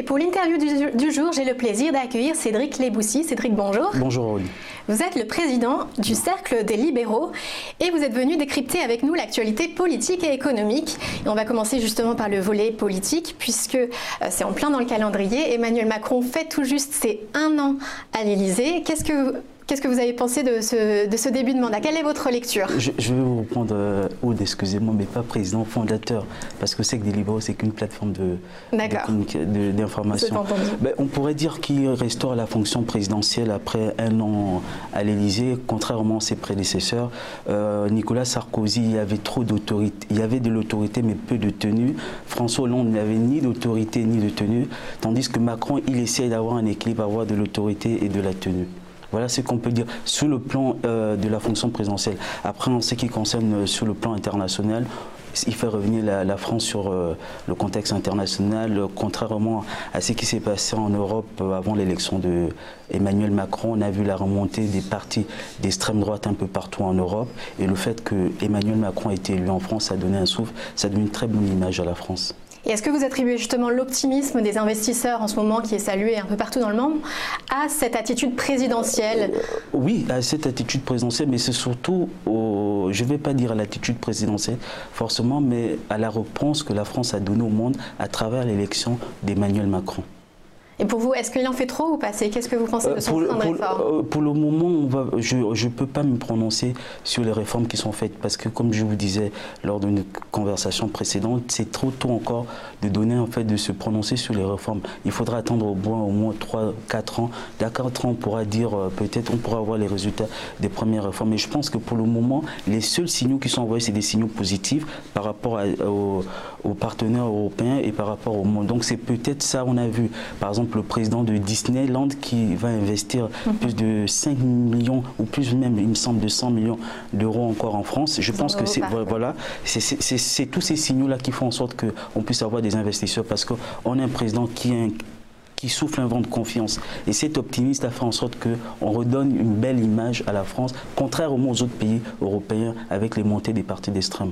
pour l'interview du jour, j'ai le plaisir d'accueillir Cédric Léboussy. Cédric, bonjour. Bonjour Aurélie. Vous êtes le président du Cercle des libéraux et vous êtes venu décrypter avec nous l'actualité politique et économique. Et on va commencer justement par le volet politique puisque c'est en plein dans le calendrier. Emmanuel Macron fait tout juste ses 1 an à l'Élysée. Qu'est-ce que vous avez pensé de ce début de mandat? Quelle est votre lecture? Je vais vous reprendre, Aude, excusez-moi, mais pas président, fondateur, parce que c'est que des libéraux, c'est qu'une plateforme d'information. On pourrait dire qu'il restaure la fonction présidentielle après 1 an à l'Élysée, contrairement à ses prédécesseurs. Nicolas Sarkozy, il y avait trop d'autorité, il y avait de l'autorité mais peu de tenue. François Hollande n'avait ni d'autorité ni de tenue, tandis que Macron, il essaie d'avoir un équilibre, avoir de l'autorité et de la tenue. Voilà ce qu'on peut dire sur le plan de la fonction présidentielle. Après, en ce qui concerne sur le plan international, il fait revenir la France sur le contexte international, contrairement à ce qui s'est passé en Europe avant l'élection d'Emmanuel Macron. On a vu la remontée des partis d'extrême droite un peu partout en Europe. Et le fait que Emmanuel Macron ait été élu en France, ça a donné un souffle, ça a donné une très bonne image à la France. Et est-ce que vous attribuez justement l'optimisme des investisseurs en ce moment, qui est salué un peu partout dans le monde, à cette attitude présidentielle? Oui, à cette attitude présidentielle, mais c'est surtout, je ne vais pas dire à l'attitude présidentielle forcément, mais à la réponse que la France a donnée au monde à travers l'élection d'Emmanuel Macron. Et pour vous, est-ce qu'il en fait trop ou pas? Qu'est-ce que vous pensez de son plan de réforme? Pour le moment, je ne peux pas me prononcer sur les réformes qui sont faites parce que, comme je vous disais lors d'une conversation précédente, c'est trop tôt encore de donner, en fait, de se prononcer sur les réformes. Il faudra attendre au moins 3-4 ans. Dans 4 ans, on pourra dire, peut-être on pourra voir les résultats des premières réformes. Mais je pense que pour le moment, les seuls signaux qui sont envoyés, c'est des signaux positifs par rapport aux partenaires européens et par rapport au monde. Donc c'est peut-être ça, on a vu, par exemple, le président de Disneyland qui va investir plus de 5 millions ou plus même, il me semble, de 100 millions d'euros encore en France. Je pense que c'est voilà, c'est tous ces signaux-là qui font en sorte qu'on puisse avoir des investisseurs parce qu'on a un président qui souffle un vent de confiance. Et cet optimiste a fait en sorte qu'on redonne une belle image à la France, contrairement aux autres pays européens avec les montées des partis d'extrême.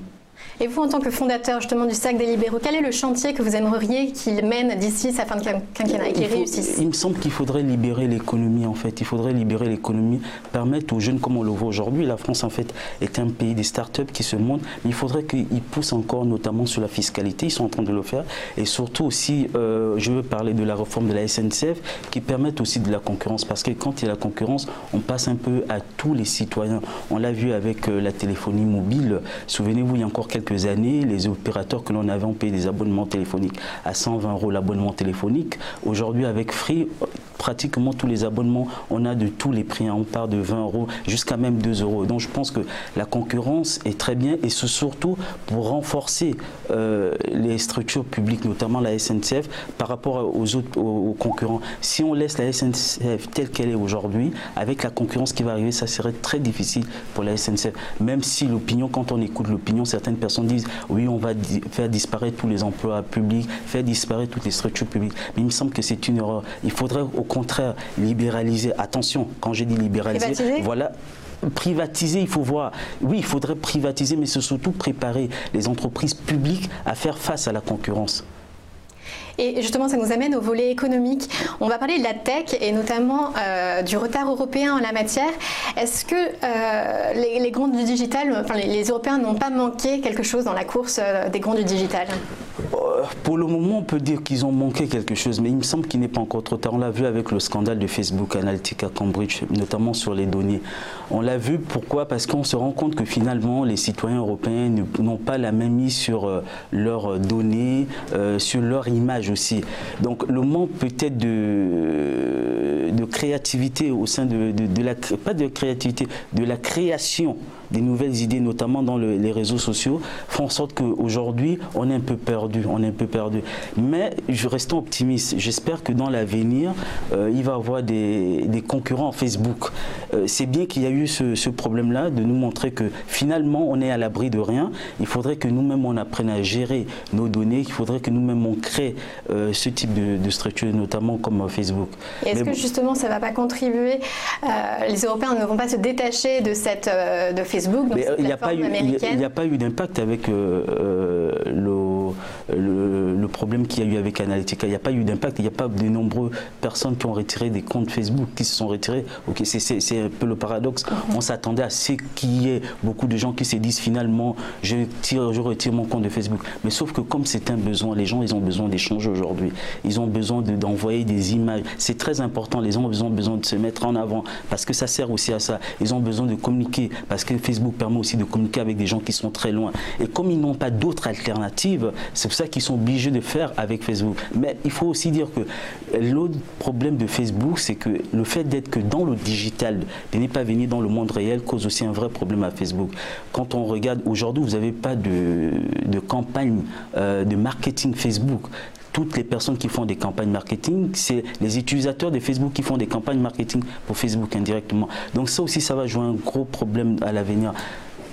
Et vous, en tant que fondateur justement du Cercle des libéraux, quel est le chantier que vous aimeriez qu'il mène d'ici sa fin de quinquennat et qu'il réussisse? Il me semble qu'il faudrait libérer l'économie, en fait. Il faudrait libérer l'économie, permettre aux jeunes, comme on le voit aujourd'hui, la France, en fait, est un pays des startups qui se montent, mais il faudrait qu'ils poussent encore, notamment sur la fiscalité. Ils sont en train de le faire. Et surtout aussi, je veux parler de la réforme de la SNCF, qui permettent aussi de la concurrence. Parce que quand il y a la concurrence, on passe un peu à tous les citoyens. On l'a vu avec la téléphonie mobile. Souvenez-vous, il y a encore quelques années, les opérateurs que l'on avait ont payé des abonnements téléphoniques à 120 € l'abonnement téléphonique. Aujourd'hui, avec Free, pratiquement tous les abonnements, on a de tous les prix. On part de 20 € jusqu'à même 2 €. Donc je pense que la concurrence est très bien et c'est surtout pour renforcer les structures publiques, notamment la SNCF, par rapport aux concurrents. Si on laisse la SNCF telle qu'elle est aujourd'hui, avec la concurrence qui va arriver, ça serait très difficile pour la SNCF. Même si l'opinion, quand on écoute l'opinion, certaines personnes disent oui, on va faire disparaître tous les emplois publics, faire disparaître toutes les structures publiques. Mais il me semble que c'est une erreur. Il faudrait au contraire libéraliser. Attention, quand je dis libéraliser, voilà. Privatiser, il faut voir. Oui, il faudrait privatiser, mais c'est surtout préparer les entreprises publiques à faire face à la concurrence. Et justement, ça nous amène au volet économique. On va parler de la tech et notamment du retard européen en la matière. Est-ce que les grands du digital, enfin les Européens n'ont pas manqué quelque chose dans la course des grands du digital? Pour le moment, on peut dire qu'ils ont manqué quelque chose, mais il me semble qu'il n'est pas encore trop tard. On l'a vu avec le scandale de Facebook Analytica Cambridge, notamment sur les données. On l'a vu, pourquoi? Parce qu'on se rend compte que finalement, les citoyens européens n'ont pas la même mise sur leurs données, sur leur image aussi. Donc le manque peut-être de créativité au sein pas de créativité, de la création des nouvelles idées, notamment dans les réseaux sociaux, font en sorte qu'aujourd'hui, on est un peu perdu. Mais je reste optimiste. J'espère que dans l'avenir, il va y avoir des concurrents Facebook. C'est bien qu'il y a eu ce problème-là, de nous montrer que finalement, on est à l'abri de rien. Il faudrait que nous-mêmes, on apprenne à gérer nos données. Il faudrait que nous-mêmes, on crée ce type de structure, notamment comme Facebook. Est-ce que justement, ça ne va pas contribuer, les Européens ne vont pas se détacher de Facebook, donc il n'y a pas eu d'impact avec le le problème qu'il y a eu avec Analytica. Il n'y a pas eu d'impact, il n'y a pas de nombreuses personnes qui ont retiré des comptes Facebook, qui se sont retirés. Okay, c'est un peu le paradoxe. On s'attendait à ce qu'il y ait beaucoup de gens qui se disent finalement je retire mon compte de Facebook. Mais sauf que comme c'est un besoin, les gens ils ont besoin d'échanger aujourd'hui. Ils ont besoin d'envoyer des images. C'est très important, les gens ont besoin de se mettre en avant parce que ça sert aussi à ça. Ils ont besoin de communiquer parce que Facebook permet aussi de communiquer avec des gens qui sont très loin. Et comme ils n'ont pas d'autres alternatives, c'est pour ça qu'ils sont obligés de faire avec Facebook. Mais il faut aussi dire que l'autre problème de Facebook, c'est que le fait d'être que dans le digital, de ne pas venir dans le monde réel, cause aussi un vrai problème à Facebook. Quand on regarde, aujourd'hui, vous n'avez pas de campagne de marketing Facebook. Toutes les personnes qui font des campagnes marketing, c'est les utilisateurs de Facebook qui font des campagnes marketing pour Facebook indirectement. Donc ça aussi, ça va jouer un gros problème à l'avenir.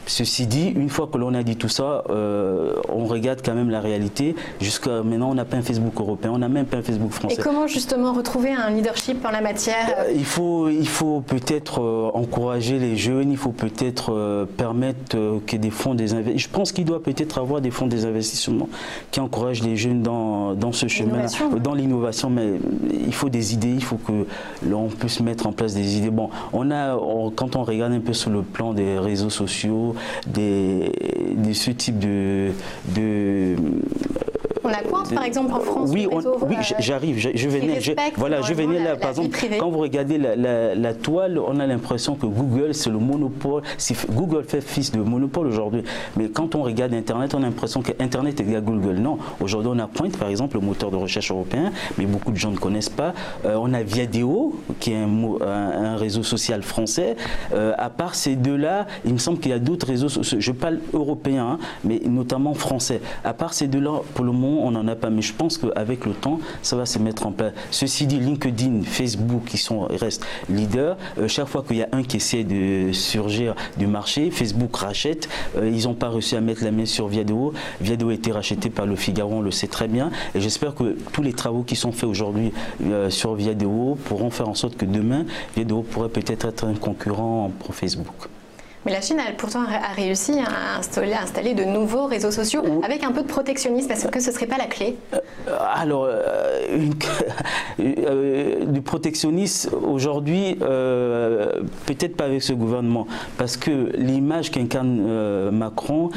Ceci dit, une fois que l'on a dit tout ça, on regarde quand même la réalité. Jusqu'à maintenant, on n'a pas un Facebook européen, on n'a même pas un Facebook français. Et comment justement retrouver un leadership en la matière? Il faut peut-être encourager les jeunes, il faut peut-être permettre que des fonds des investissements. Je pense qu'il doit peut-être avoir des fonds des investissements qui encouragent les jeunes dans ce chemin, dans l'innovation. Mais il faut des idées, il faut que l'on puisse mettre en place des idées. Bon, quand on regarde un peu sur le plan des réseaux sociaux, de ce type on a quoi par exemple en France? Oui, j'arrive, je venais là. Par exemple, quand vous regardez la toile, on a l'impression que Google, c'est le monopole. Google fait fils de monopole aujourd'hui. Mais quand on regarde Internet, on a l'impression qu'Internet est égal à Google. Non, aujourd'hui on a Point, par exemple, le moteur de recherche européen, mais beaucoup de gens ne connaissent pas. On a Viadeo, qui est un réseau social français. À part ces deux-là, il me semble qu'il y a d'autres réseaux sociaux. Je parle européen, mais notamment français. À part ces deux-là, pour le moment, on n'en a pas, mais je pense qu'avec le temps, ça va se mettre en place. Ceci dit, LinkedIn, Facebook, ils restent leaders. Chaque fois qu'il y a un qui essaie de surgir du marché, Facebook rachète. Ils n'ont pas réussi à mettre la main sur Viadeo. Viadeo a été racheté par Le Figaro, on le sait très bien. Et j'espère que tous les travaux qui sont faits aujourd'hui sur Viadeo pourront faire en sorte que demain, Viadeo pourrait peut-être être un concurrent pour Facebook. Mais la Chine pourtant a réussi à installer de nouveaux réseaux sociaux avec un peu de protectionnisme. Est-ce que ce ne serait pas la clé? Alors, du protectionnisme aujourd'hui, peut-être pas avec ce gouvernement, parce que l'image qu'incarne Macron,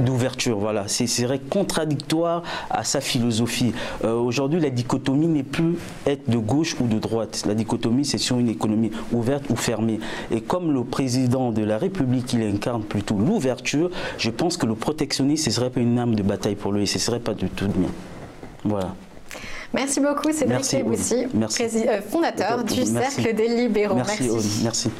d'ouverture, voilà, serait contradictoire à sa philosophie. Aujourd'hui, la dichotomie n'est plus être de gauche ou de droite. La dichotomie, c'est sur une économie ouverte ou fermée. Et comme le président de la République, il incarne plutôt l'ouverture, je pense que le protectionnisme, ce ne serait pas une arme de bataille pour lui, ce ne serait pas du tout bien. Voilà. Merci beaucoup, Cédric Leboussi, fondateur du Cercle des Libéraux. Merci.